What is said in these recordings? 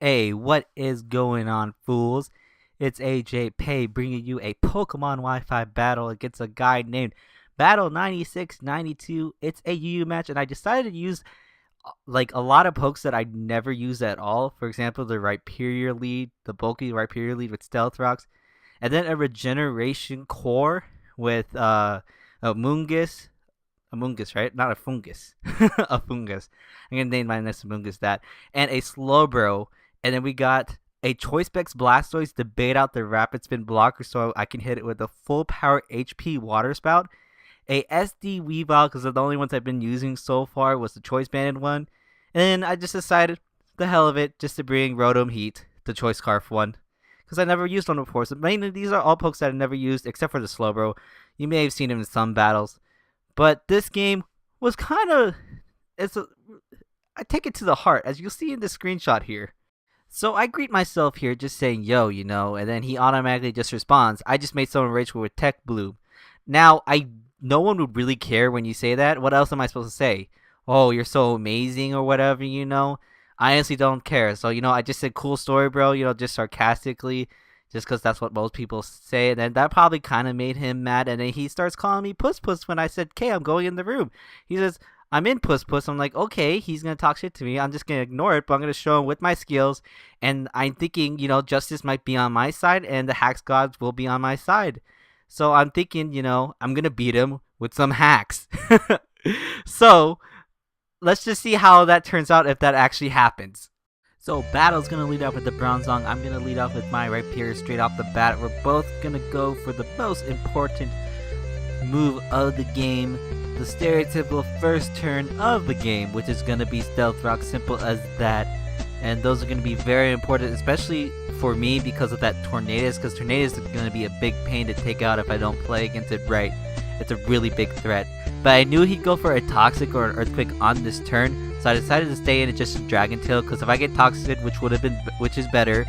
Hey, what is going on, fools? It's AJPay bringing you a Pokemon Wi-Fi battle against a guy named Battle9692. It's a UU match, and I decided to use like a lot of pokes that I never use at all. For example, the Rhyperior lead, the bulky Rhyperior lead with Stealth Rocks, and then a Regeneration Core with a Mungus. A Mungus, right? Not a fungus. A fungus. I'm gonna name my next Mungus that. And a Slowbro. And then we got a Choice Specs Blastoise to bait out the Rapid Spin blocker so I can hit it with a full power HP Water Spout. A SD Weavile, because the only ones I've been using so far was the Choice Banded one. And I just decided, the hell of it, just to bring Rotom Heat, the Choice Scarf one. Because I never used one before. So mainly these are all pokes that I've never used except for the Slowbro. You may have seen him in some battles. But this game was kind of, I take it to the heart, as you'll see in the screenshot here. So I greet myself here just saying, yo, and then he automatically just responds, I just made someone rage with Tech Bloom. Now, no one would really care when you say that. What else am I supposed to say? Oh, you're so amazing or whatever, I honestly don't care. So, I just said, cool story, bro, just sarcastically, just because that's what most people say. And then that probably kind of made him mad. And then he starts calling me Puss Puss when I said, okay, I'm going in the room. He says, I'm in Puss Puss. I'm like, okay, he's going to talk shit to me. I'm just going to ignore it, but I'm going to show him with my skills. And I'm thinking, justice might be on my side and the hacks gods will be on my side. So I'm thinking, I'm going to beat him with some hacks. So let's just see how that turns out if that actually happens. So Battle's going to lead off with the Bronzong. I'm going to lead off with my Rhyperior straight off the bat. We're both going to go for the most important move of the game, the stereotypical first turn of the game, which is going to be Stealth Rock, simple as that. And those are going to be very important, especially for me because of that Tornadus, because Tornadus is going to be a big pain to take out if I don't play against it right. It's a really big threat. But I knew he'd go for a Toxic or an Earthquake on this turn, so I decided to stay in it just Dragon Tail, because if I get Toxic, which is better,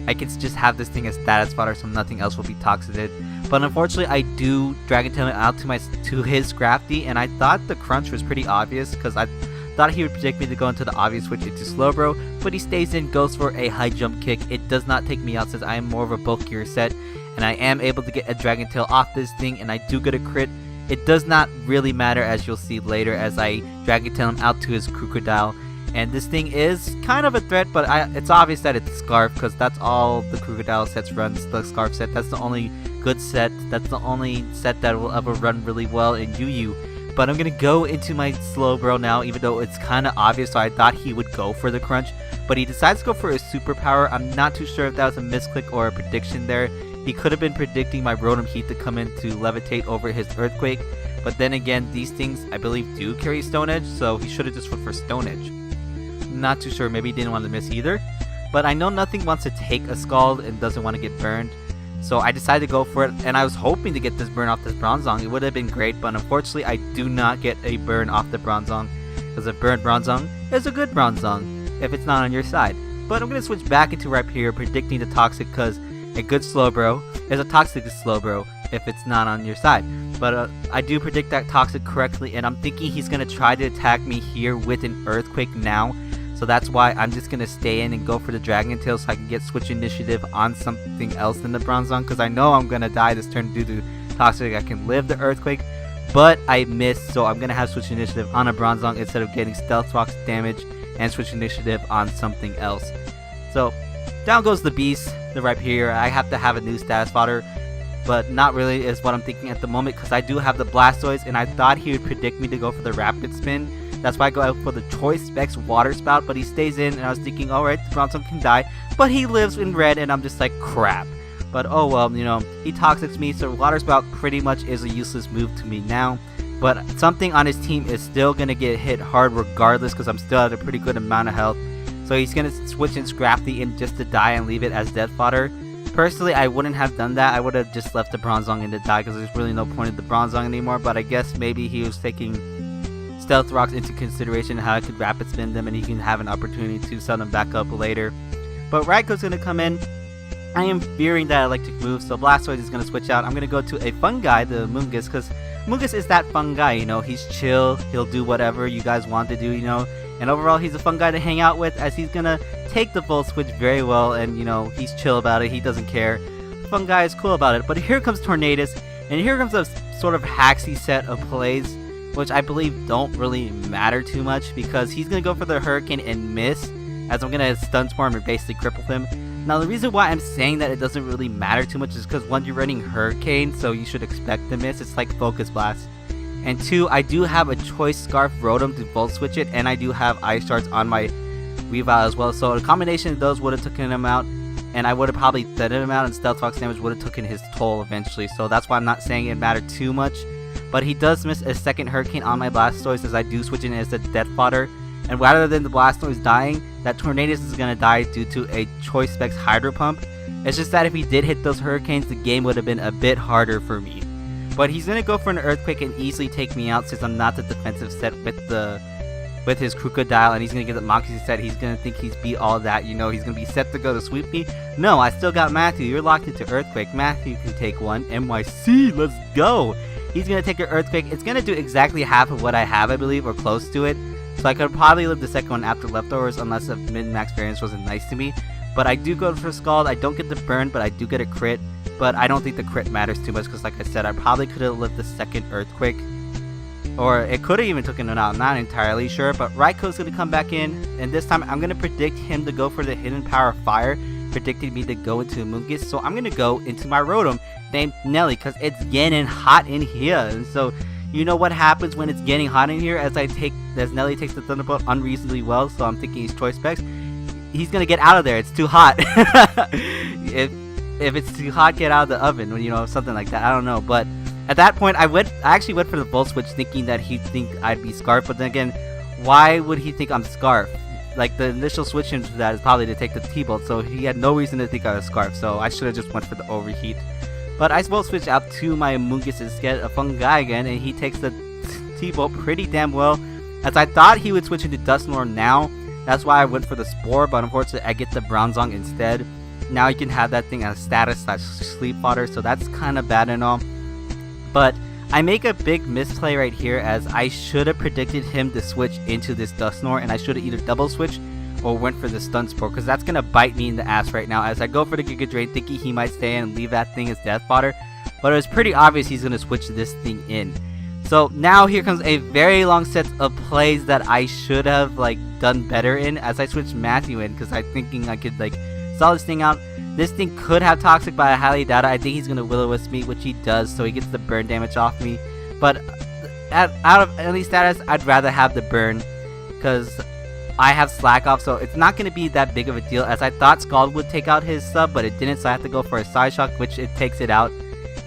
I can just have this thing as status fodder, so nothing else will be Toxic. But unfortunately, I do Dragon Tail out to his Scrafty, and I thought the crunch was pretty obvious, because I thought he would predict me to go into the obvious switch into Slowbro, but he stays in, goes for a high jump kick. It does not take me out since I am more of a bulkier set, and I am able to get a Dragon Tail off this thing, and I do get a crit. It does not really matter, as you'll see later, as I Dragon Tail him out to his Crocodile. And this thing is kind of a threat, but it's obvious that it's Scarf, because that's all the Crocodile sets runs, the Scarf set. That's the only good set. That's the only set that will ever run really well in UU. But I'm going to go into my Slowbro now, even though it's kind of obvious, so I thought he would go for the crunch. But he decides to go for a superpower. I'm not too sure if that was a misclick or a prediction there. He could have been predicting my Rotom Heat to come in to levitate over his Earthquake. But then again, these things, I believe, do carry Stone Edge, so he should have just went for Stone Edge. Not too sure, maybe he didn't want to miss either. But I know nothing wants to take a Scald and doesn't want to get burned. So I decided to go for it, and I was hoping to get this burn off this Bronzong. It would have been great, but unfortunately I do not get a burn off the Bronzong, because a burned Bronzong is a good Bronzong if it's not on your side. But I'm going to switch back into Rhyperior, predicting the Toxic, because a good Slowbro is a Toxic Slowbro if it's not on your side. But I do predict that Toxic correctly, and I'm thinking he's going to try to attack me here with an Earthquake now. So that's why I'm just going to stay in and go for the Dragon Tail so I can get Switch Initiative on something else than the Bronzong, because I know I'm going to die this turn due to Toxic. I can live the Earthquake, but I missed, so I'm going to have Switch Initiative on a Bronzong instead of getting Stealth Rock's damage and Switch Initiative on something else. So down goes the Beast, the Rhyperior. I have to have a new status fodder, but not really is what I'm thinking at the moment, because I do have the Blastoise, and I thought he would predict me to go for the Rapid Spin. That's why I go out for the Choice Specs Water Spout, but he stays in, and I was thinking, alright, the Bronzong can die, but he lives in red, and I'm just like, crap. But oh well, he Toxics me, so Water Spout pretty much is a useless move to me now. But something on his team is still going to get hit hard regardless, because I'm still at a pretty good amount of health. So he's going to switch in Scrafty in just to die and leave it as death fodder. Personally, I wouldn't have done that. I would have just left the Bronzong in to die, because there's really no point in the Bronzong anymore. But I guess maybe he was taking Stealth Rocks into consideration, how I could Rapid Spin them, and he can have an opportunity to sell them back up later. But Raiko's going to come in. I am fearing that electric move, so Blastoise is going to switch out. I'm going to go to a Fungi, the Mungus, because Mungus is that fun guy, you know, he's chill, he'll do whatever you guys want to do, you know, and overall he's a fun guy to hang out with, as he's gonna take the Volt Switch very well, and you know, he's chill about it, he doesn't care. Fun guy is cool about it. But here comes Tornadus, and here comes a sort of hacksy set of plays, which I believe don't really matter too much, because he's gonna go for the Hurricane and miss, as I'm gonna stun Swarm and basically cripple him. Now the reason why I'm saying that it doesn't really matter too much is because one, you're running Hurricane, so you should expect to miss. It's like Focus Blast. And two, I do have a Choice Scarf Rotom to Volt Switch it, and I do have Ice Shards on my Weavile as well. So a combination of those would have taken him out, and I would have probably deaded him out, and Stealth Fox damage would have taken his toll eventually. So that's why I'm not saying it mattered too much. But he does miss a second Hurricane on my Blastoise, as I do switch in as a Death Fodder. And rather than the Blastoise dying, that Tornadus is going to die due to a Choice Specs Hydro Pump. It's just that if he did hit those Hurricanes, the game would have been a bit harder for me. But he's going to go for an Earthquake and easily take me out, since I'm not the defensive set with his Crocodile, and he's going to get the Moxie set. He's going to think he's beat all that, you know, he's going to be set to go to sweep me. No, I still got Matthew. You're locked into Earthquake. Matthew can take one. NYC, let's go. He's going to take an Earthquake. It's going to do exactly half of what I have, I believe, or close to it. So I could probably live the second one after Leftovers, unless the min-max variance wasn't nice to me. But I do go for Scald. I don't get the burn, but I do get a crit. But I don't think the crit matters too much, because like I said, I probably could have lived the second Earthquake. Or it could have even taken it out, not entirely sure. But Raikou going to come back in, and this time I'm going to predict him to go for the Hidden Power Fire, predicting me to go into Amoonguss. So I'm going to go into my Rotom named Nelly, because it's getting hot in here. And so you know what happens when it's getting hot in here, as Nelly takes the Thunderbolt unreasonably well. So I'm thinking he's Choice Specs. He's going to get out of there. It's too hot. If it's too hot, get out of the oven, you know, something like that. I don't know, but at that point, I actually went for the Volt Switch, thinking that he'd think I'd be Scarf. But then again, why would he think I'm Scarf? Like, the initial switch into that is probably to take the T-Bolt, so he had no reason to think I was Scarf. So I should have just went for the Overheat. But I Volt Switch out to my Amoonguss instead, a fun guy again, and he takes the T-Bolt pretty damn well, as I thought he would switch into Dusknoir now. That's why I went for the Spore, but unfortunately I get the Bronzong instead. Now you can have that thing as status / sleep fodder, so that's kind of bad and all. But I make a big misplay right here, as I should have predicted him to switch into this Dusknoir, and I should have either double switched or went for the Stun Spore, because that's going to bite me in the ass right now, as I go for the Giga Drain thinking he might stay in and leave that thing as Death Fodder. But it was pretty obvious he's going to switch this thing in. So now here comes a very long set of plays that I should have done better in, as I switched Matthew in, because I'm thinking I could saw this thing out. This thing could have Toxic, but I highly doubt it. I think he's going to Will-O-Wisp me, which he does, so he gets the burn damage off me. But out of any status, I'd rather have the burn, because I have Slack Off, so it's not going to be that big of a deal, as I thought Scald would take out his sub, but it didn't, so I have to go for a Side Shock, which it takes it out.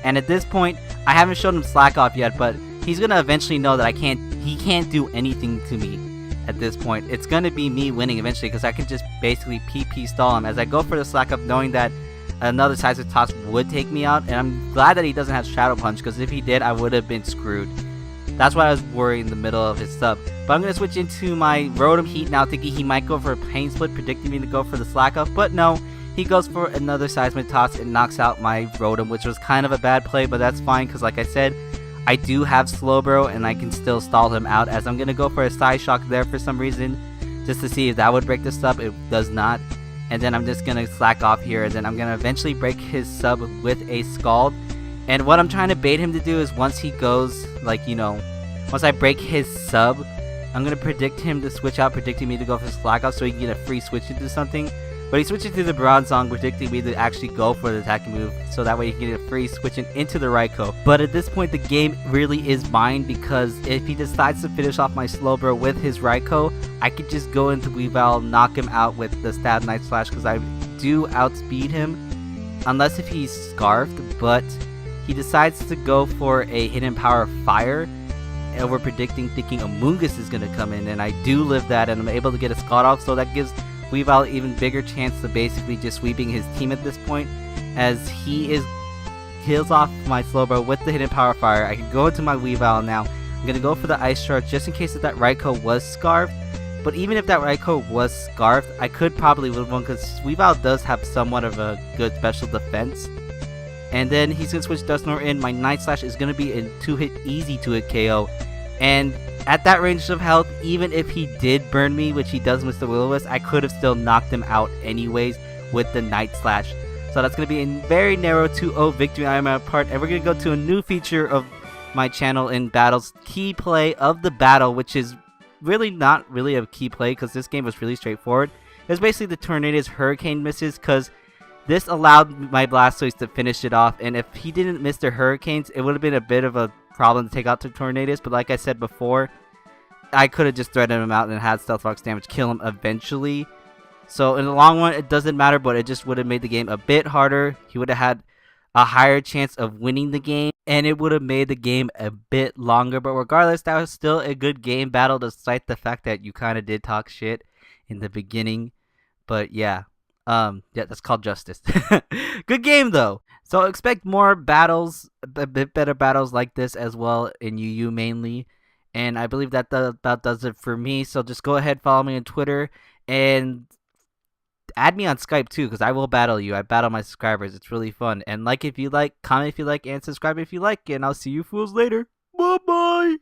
And at this point, I haven't shown him Slack Off yet, but he's going to eventually know that he can't do anything to me. At this point, it's going to be me winning eventually, because I can just basically PP stall him, as I go for the Slack Up, knowing that another Sizer Toss would take me out. And I'm glad that he doesn't have Shadow Punch, because if he did, I would have been screwed. That's why I was worried in the middle of his sub. But I'm going to switch into my Rotom Heat now, thinking he might go for a Pain Split, predicting me to go for the Slack Up. But no, he goes for another Seismic Toss and knocks out my Rotom, which was kind of a bad play, but that's fine, because like I said, I do have Slowbro, and I can still stall him out, as I'm going to go for a Side Shock there for some reason, just to see if that would break the sub. It does not. And then I'm just going to Slack Off here, and then I'm going to eventually break his sub with a Scald. And what I'm trying to bait him to do is, once he goes, once I break his sub, I'm going to predict him to switch out, predicting me to go for Slack Off, so he can get a free switch into something. But he's switching to the Bronzong, predicting me to actually go for the attacking move, so that way he can get a free switching into the Raikou. But at this point, the game really is mine, because if he decides to finish off my Slowbro with his Raikou, I could just go into Weavile, knock him out with the Stab Night Slash, because I do outspeed him, unless if he's Scarfed. But he decides to go for a Hidden Power Fire, and we're predicting, thinking Amoonguss is going to come in, and I do live that, and I'm able to get a Scald off, so that gives Weavile even bigger chance to basically just sweeping his team at this point, as he kills off my Slowbro with the Hidden Power Fire. I can go into my Weavile now. I'm going to go for the Ice Charge, just in case that Raikou was Scarfed. But even if that Raikou was Scarfed, I could probably live one, because Weavile does have somewhat of a good special defense. and then he's gonna switch Dust Nor in. My Night Slash is gonna be a 2-hit, easy 2-hit KO. And at that range of health, even if he did burn me, which he does with the Will-O-Wisp, I could have still knocked him out anyways with the Night Slash. So that's going to be a very narrow 2-0 victory on my part. And we're going to go to a new feature of my channel in battles, key play of the battle, which is really not really a key play because this game was really straightforward. It's basically the Tornadus Hurricane misses, because this allowed my Blastoise to finish it off. And if he didn't miss the Hurricanes, it would have been a bit of a problem to take out the Tornadus. But like I said before, I could have just threaded him out and had Stealth Rocks damage kill him eventually. So in the long run, it doesn't matter, but it just would have made the game a bit harder. He would have had a higher chance of winning the game, and it would have made the game a bit longer. But regardless, that was still a good game battle, despite the fact that you kind of did talk shit in the beginning. But yeah, that's called justice. Good game though. So expect more battles, a bit better battles like this as well in UU mainly. And I believe that about does it for me. So just go ahead, follow me on Twitter, and add me on Skype too, because I will battle you. I battle my subscribers. It's really fun. And like if you like, comment if you like, and subscribe if you like. And I'll see you fools later. Bye bye.